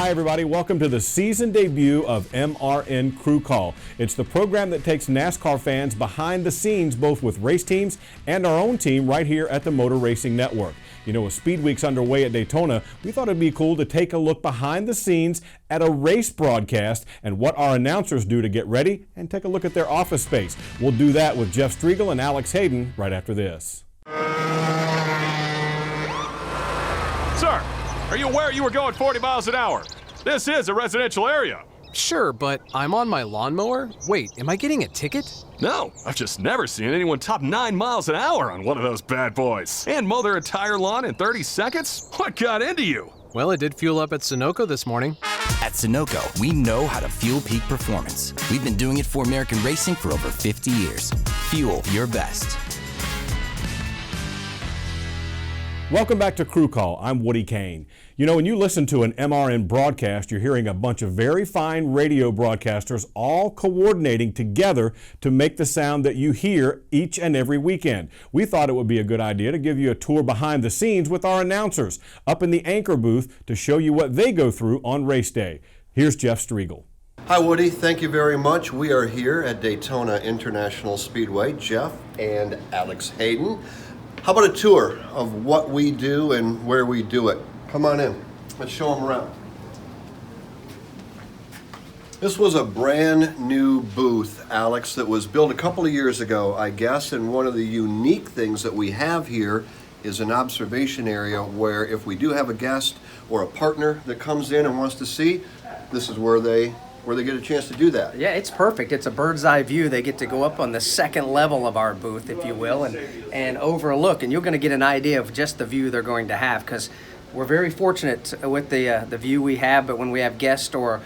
Hi, everybody. Welcome to the season debut of MRN Crew Call. It's the program that takes NASCAR fans behind the scenes, both with race teams and our own team right here at the Motor Racing Network. You know, with Speed Week's underway at Daytona, we thought it'd be cool to take a look behind the scenes at a race broadcast and what our announcers do to get ready and take a look at their office space. We'll do that with Jeff Striegel and Alex Hayden right after this. Sir, are you aware you were going 40 miles an hour? This is a residential area. Sure, but I'm on my lawnmower? Wait, am I getting a ticket? No, I've just never seen anyone top 9 miles an hour on one of those bad boys. And mow their entire lawn in 30 seconds? What got into you? Well, it did fuel up at Sunoco this morning. At Sunoco, we know how to fuel peak performance. We've been doing it for American racing for over 50 years. Fuel your best. Welcome back to Crew Call. I'm Woody Kane. You know, when you listen to an MRN broadcast, you're hearing a bunch of very fine radio broadcasters all coordinating together to make the sound that you hear each and every weekend. We thought it would be a good idea to give you a tour behind the scenes with our announcers up in the anchor booth to show you what they go through on race day. Here's Jeff Striegel. Hi, Woody. Thank you very much. We are here at Daytona International Speedway. Jeff and Alex Hayden. How about a tour of what we do and where we do it? Come on in. Let's show them around. This was a brand new booth, Alex, that was built a couple of years ago, I guess, and one of the unique things that we have here is an observation area where if we do have a guest or a partner that comes in and wants to see, this is where they get a chance to do that. Yeah, it's perfect. It's a bird's eye view. They get to go up on the second level of our booth, if you will, and overlook, and you're going to get an idea of just the view they're going to have, because we're very fortunate with the view we have, but when we have guests or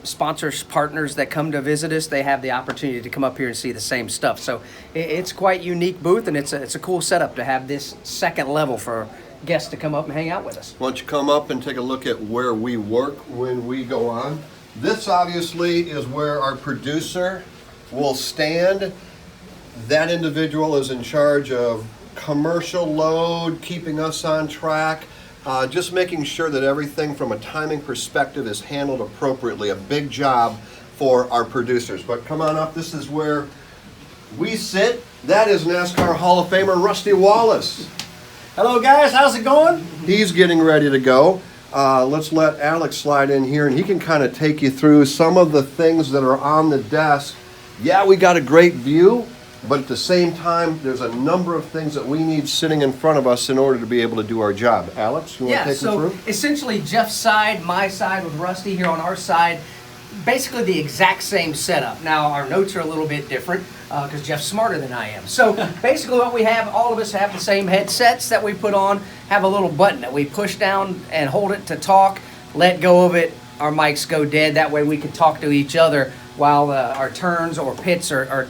sponsors, partners that come to visit us, they have the opportunity to come up here and see the same stuff. So it's quite unique booth, and it's a cool setup to have this second level for guests to come up and hang out with us. Why don't you come up and take a look at where we work when we go on. This obviously is where our producer will stand. That individual is in charge of commercial load, keeping us on track, just making sure that everything from a timing perspective is handled appropriately. A big job for our producers. But come on up, this is where we sit. That is NASCAR Hall of Famer Rusty Wallace. Hello guys, how's it going? He's getting ready to go. Let's let Alex slide in here and he can kind of take you through some of the things that are on the desk. Yeah, we got a great view, but at the same time, there's a number of things that we need sitting in front of us in order to be able to do our job. Alex, you want to take us through? Essentially Jeff's side, my side with Rusty here on our side, basically the exact same setup. Now our notes are a little bit different because Jeff's smarter than I am. So basically what we have, all of us have the same headsets that we put on, have a little button that we push down and hold it to talk, let go of it, our mics go dead. That way we can talk to each other while our turns or pits are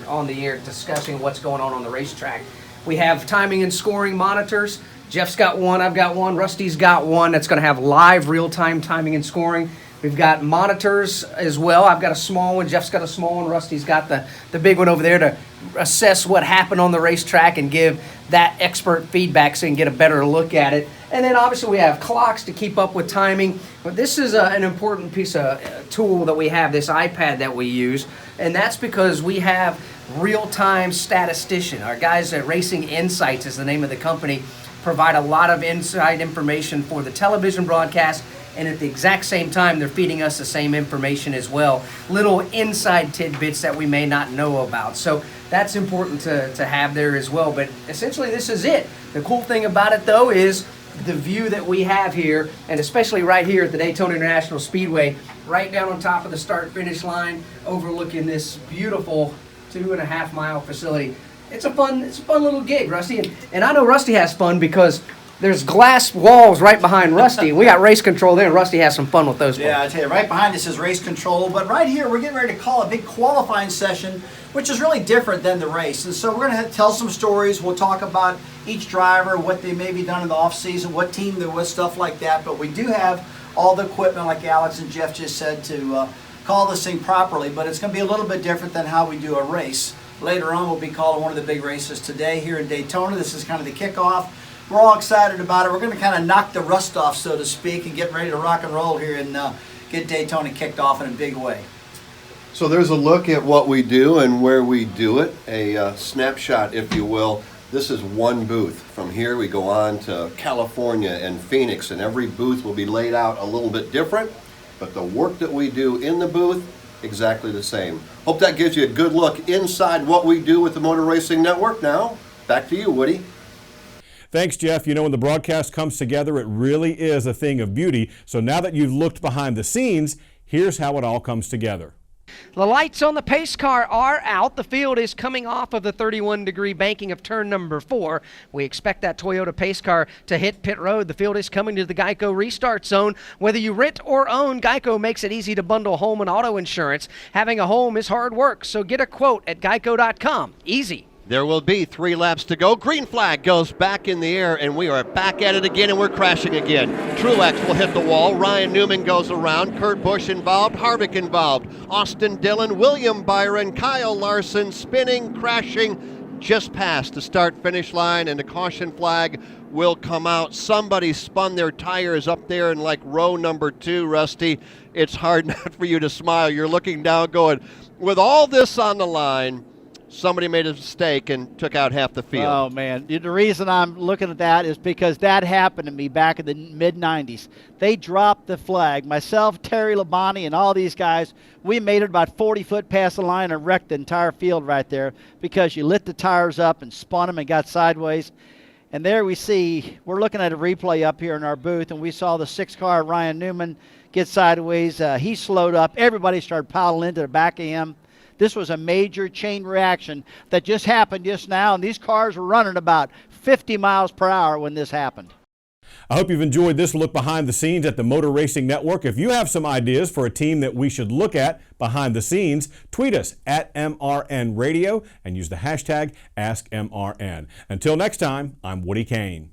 on the air discussing what's going on the racetrack. We have timing and scoring monitors. Jeff's got one, I've got one, Rusty's got one that's going to have live real-time timing and scoring. We've got monitors as well. I've got a small one, Jeff's got a small one, Rusty's got the big one over there to assess what happened on the racetrack and give that expert feedback so you can get a better look at it. And then obviously we have clocks to keep up with timing. But this is an important piece of tool that we have, this iPad that we use. And that's because we have real-time statistician. Our guys at Racing Insights is the name of the company, provide a lot of inside information for the television broadcast. And at the exact same time, they're feeding us the same information as well. Little inside tidbits that we may not know about. So that's important to have there as well. But essentially, this is it. The cool thing about it, though, is the view that we have here, and especially right here at the Daytona International Speedway, right down on top of the start-finish line, overlooking this beautiful 2.5 mile facility. It's a fun little gig, Rusty. And I know Rusty has fun because there's glass walls right behind Rusty. We got race control there, and Rusty has some fun with those. Yeah, I tell you, right behind us is race control, but right here we're getting ready to call a big qualifying session, which is really different than the race. And so we're going to tell some stories. We'll talk about each driver, what they may be done in the off season, what team they're with, stuff like that. But we do have all the equipment, like Alex and Jeff just said, to call this thing properly. But it's going to be a little bit different than how we do a race. Later on, we'll be calling one of the big races today here in Daytona. This is kind of the kickoff. we're all excited about it. We're going to kind of knock the rust off, so to speak, and get ready to rock and roll here and get Daytona kicked off in a big way. So there's a look at what we do and where we do it, a snapshot, if you will. This is one booth. From here we go on to California and Phoenix, and every booth will be laid out a little bit different, but the work that we do in the booth, exactly the same. Hope that gives you a good look inside what we do with the Motor Racing Network. Now, back to you, Woody. Thanks, Jeff. You know, when the broadcast comes together, it really is a thing of beauty. So now that you've looked behind the scenes, here's how it all comes together. The lights on the pace car are out. The field is coming off of the 31-degree banking of turn number 4. We expect that Toyota pace car to hit pit road. The field is coming to the Geico restart zone. Whether you rent or own, Geico makes it easy to bundle home and auto insurance. Having a home is hard work, so get a quote at geico.com. Easy. There will be 3 laps to go. Green flag goes back in the air, and we are back at it again, and we're crashing again. Truex will hit the wall. Ryan Newman goes around. Kurt Busch involved. Harvick involved. Austin Dillon, William Byron, Kyle Larson spinning, crashing just past the start-finish line, and the caution flag will come out. Somebody spun their tires up there in like row number 2, Rusty. It's hard not for you to smile. You're looking down going, with all this on the line, somebody made a mistake and took out half the field. Oh, man. The reason I'm looking at that is because that happened to me back in the mid-'90s. They dropped the flag. Myself, Terry Labonte, and all these guys, we made it about 40 foot past the line and wrecked the entire field right there because you lit the tires up and spun them and got sideways. And there we see, we're looking at a replay up here in our booth, and we saw the 6-car Ryan Newman get sideways. He slowed up. Everybody started piling into the back of him. This was a major chain reaction that just happened just now, and these cars were running about 50 miles per hour when this happened. I hope you've enjoyed this look behind the scenes at the Motor Racing Network. If you have some ideas for a team that we should look at behind the scenes, tweet us at MRN Radio and use the hashtag AskMRN. Until next time, I'm Woody Kane.